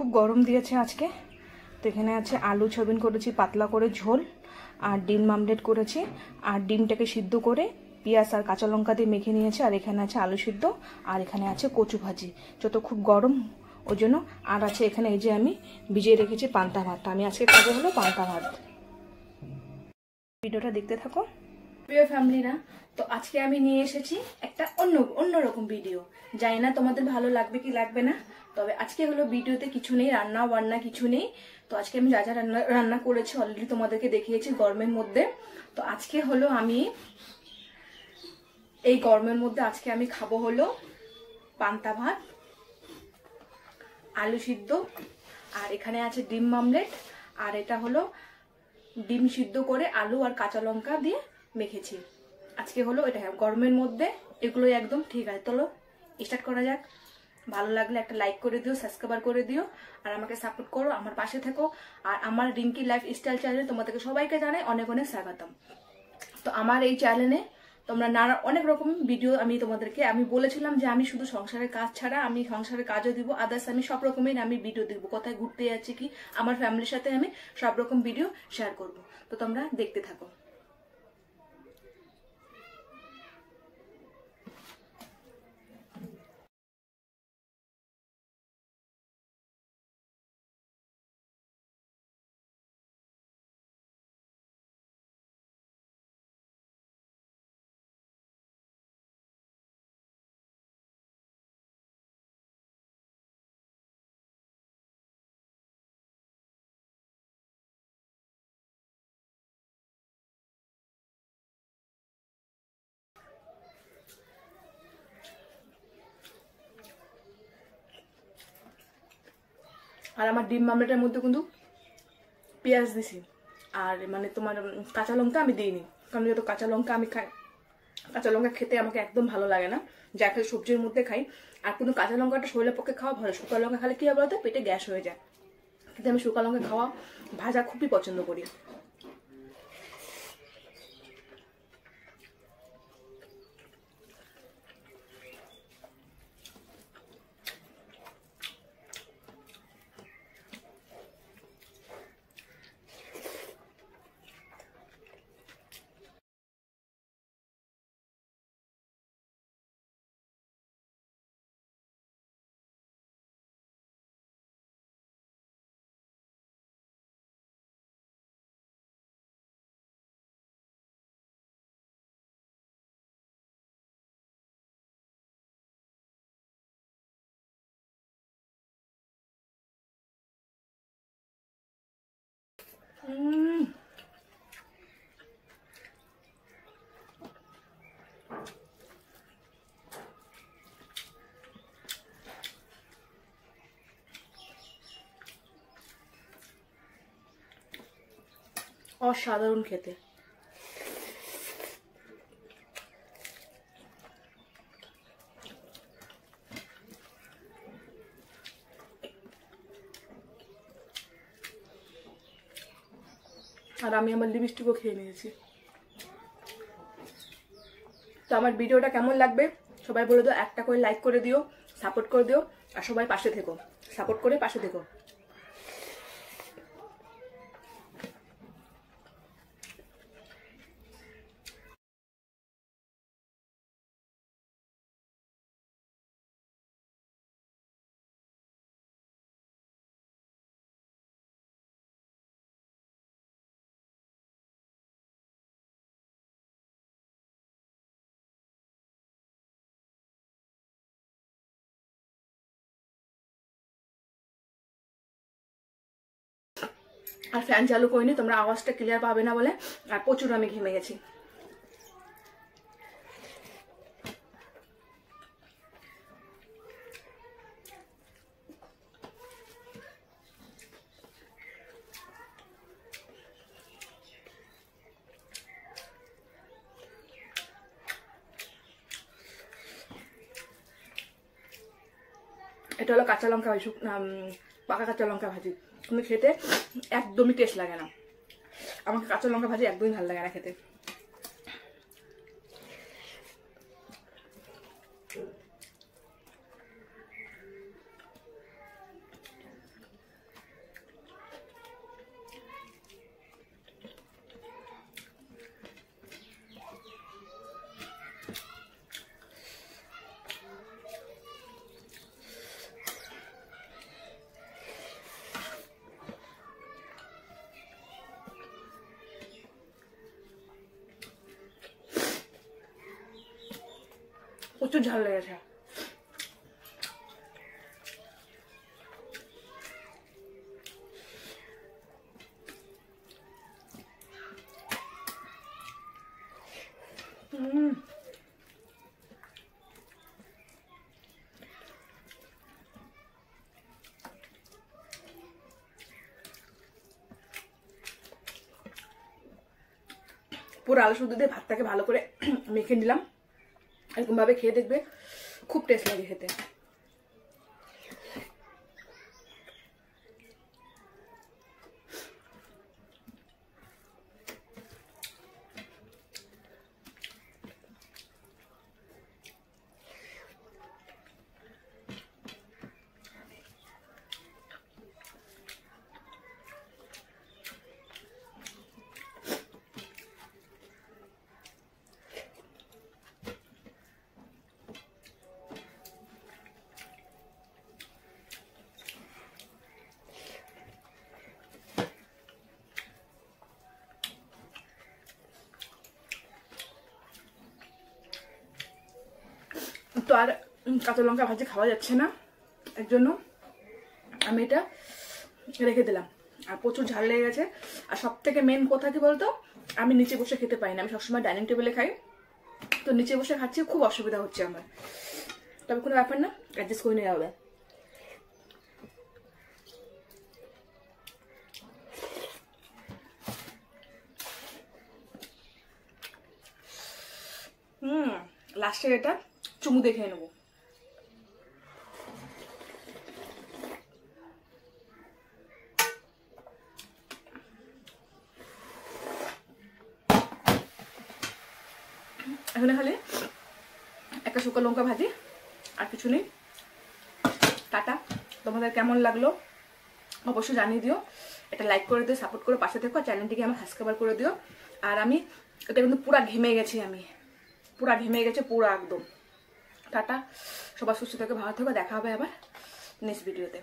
খুব গরম দিয়েছে আজকে। তো এখানে আছে আলু ছবিন করেছি পাতলা করে ঝোল, আর ডিম আমলেট করেছি, আর ডিমটাকে সিদ্ধ করে পেঁয়াজ আর কাঁচা লঙ্কা দিয়ে মেখে নিয়েছি। আর এখানে আছে আলু সিদ্ধ, আর এখানে আছে কচু ভাজি। যত খুব গরম ওই জন্য। আর আছে এখানে এই যে আমি ভিজিয়ে রেখেছি পান্তা ভাত। আমি আজকে খাবো হলো পান্তা ভাত। ভিডিওটা দেখতে থাকো প্রিয় ফ্যামিলিরা। তো আজকে আমি নিয়ে এসেছি একটা অন্যরকম ভিডিও। জানি না তোমাদের ভালো লাগবে কি লাগবে না, তবে আজকে হলো ভিডিওতে কিছু নেই, রান্না বান্না কিছু নেই। তো আজকে আমি যা যা রান্না করেছি অলরেডি তোমাদেরকে দেখিয়েছি গরমের মধ্যে। তো আজকে হলো আমি এই গরমের মধ্যে আজকে আমি খাবো হলো পান্তা ভাত, আলু সিদ্ধ, আর এখানে আছে ডিম আমলেট, আর এটা হলো ডিম সিদ্ধ করে আলু আর কাঁচা লঙ্কা দিয়ে মেখেছি। আজকে হলো এটা গরমের মধ্যে এগুলোই একদম ঠিক আছে। চলো স্টার্ট করা যাক। ভালো লাগলে একটা লাইক করে দিও, সাবস্ক্রাইব করে দিও, আর আমাকে সাপোর্ট করো, আমার পাশে থেকো। আর আমার রিঙ্কি লাইফ স্টাইল চ্যানেলে তোমাদেরকে সবাইকে জানাই অনেক অনেক স্বাগতম। তো আমার এই চ্যানেলে তোমরা নানা অনেক রকম ভিডিও আমি বলেছিলাম যে আমি শুধু সংসারের কাজ ছাড়া আমি সংসারের কাজও দিব, আদার্স আমি সব রকমের আমি ভিডিও দিব। কোথায় ঘুরতে যাচ্ছি কি আমার ফ্যামিলির সাথে আমি সব রকম ভিডিও শেয়ার করব। তো তোমরা দেখতে থাকো। আর আমার ডিম আমলেটের মধ্যে কিন্তু পেঁয়াজ দিছি, আর মানে তোমার কাঁচা লঙ্কা আমি দিইনি, কারণ যেহেতু কাঁচা লঙ্কা আমি খাই, কাঁচা লঙ্কা খেতে আমাকে একদম ভালো লাগে না, যা খেলে সবজির মধ্যে খাই। আর কিন্তু কাঁচা লঙ্কাটা শরীরের পক্ষে খাওয়া ভালো। শুকা লঙ্কা খালে কি হবে বলতো, পেটে গ্যাস হয়ে যায়। কিন্তু আমি শুকা লঙ্কা খাওয়া ভাজা খুবই পছন্দ করি। অসাধারণ খেতে। আর আমি আমার লিপস্টিকও খেয়ে নিয়েছি। তো আমার ভিডিওটা কেমন লাগবে সবাই বলে দিও, একটা করে লাইক করে দিও, সাপোর্ট করে দিও, আর সবাই পাশে থেকো, সাপোর্ট করে পাশে থেকো। আর ফ্যান চালু করিনি, তোমরা আওয়াজটা ক্লিয়ার পাবে না বলে। আর প্রচুর আমি ঘেমে গেছি। এটা হলো কাঁচা লঙ্কা ভাজি, পাকা কাঁচা লঙ্কা ভাজি। তুমি খেতে একদমই টেস্ট লাগে না। আমাকে কাঁচা লঙ্কা ভাজি একদমই ভালো লাগে না খেতে। প্রচুর ঝাল লেগেছে। পুরো আলু শুদ্ধ দিয়ে ভাতটাকে ভালো করে মেখে নিলাম। এরকম ভাবে খেয়ে দেখবে, খুব টেস্ট লাগে খেতে। তো আর কাঁচা লঙ্কা ভাজি খাওয়া যাচ্ছে না, এর জন্য আমি এটা রেখে দিলাম। আর প্রচুর ঝাল লেগে গেছে। আর সব থেকে মেন কথা কি বলতো, আমি নিচে বসে খেতে পাই না, আমি সবসময় ডাইনিং টেবিলে খাই। তো নিচে বসে খাচ্ছি, খুব অসুবিধা হচ্ছে আমার। তবে কোনো ব্যাপার না, অ্যাডজাস্ট করে নেওয়া হবে। লাস্টে এটা চুমু দেখে নেবো। এখানে খালি একটা শুকনো লঙ্কা ভাজি, আর কিছু নেই। টাটা। তোমাদের কেমন লাগলো অবশ্যই জানিয়ে দিও। এটা লাইক করে দিও, সাপোর্ট করে পাশে থেকো। চ্যানেলটিকে আমার সাবস্ক্রাইব করে দিও। আর আমি এটা কিন্তু পুরা ঘেমে গেছি, আমি পুরা ঘেমে গেছে, পুরা একদম। টাটা। সবাই সুস্থ থেকে ভালো থেকো। দেখা হবে আবার নেক্সট ভিডিওতে।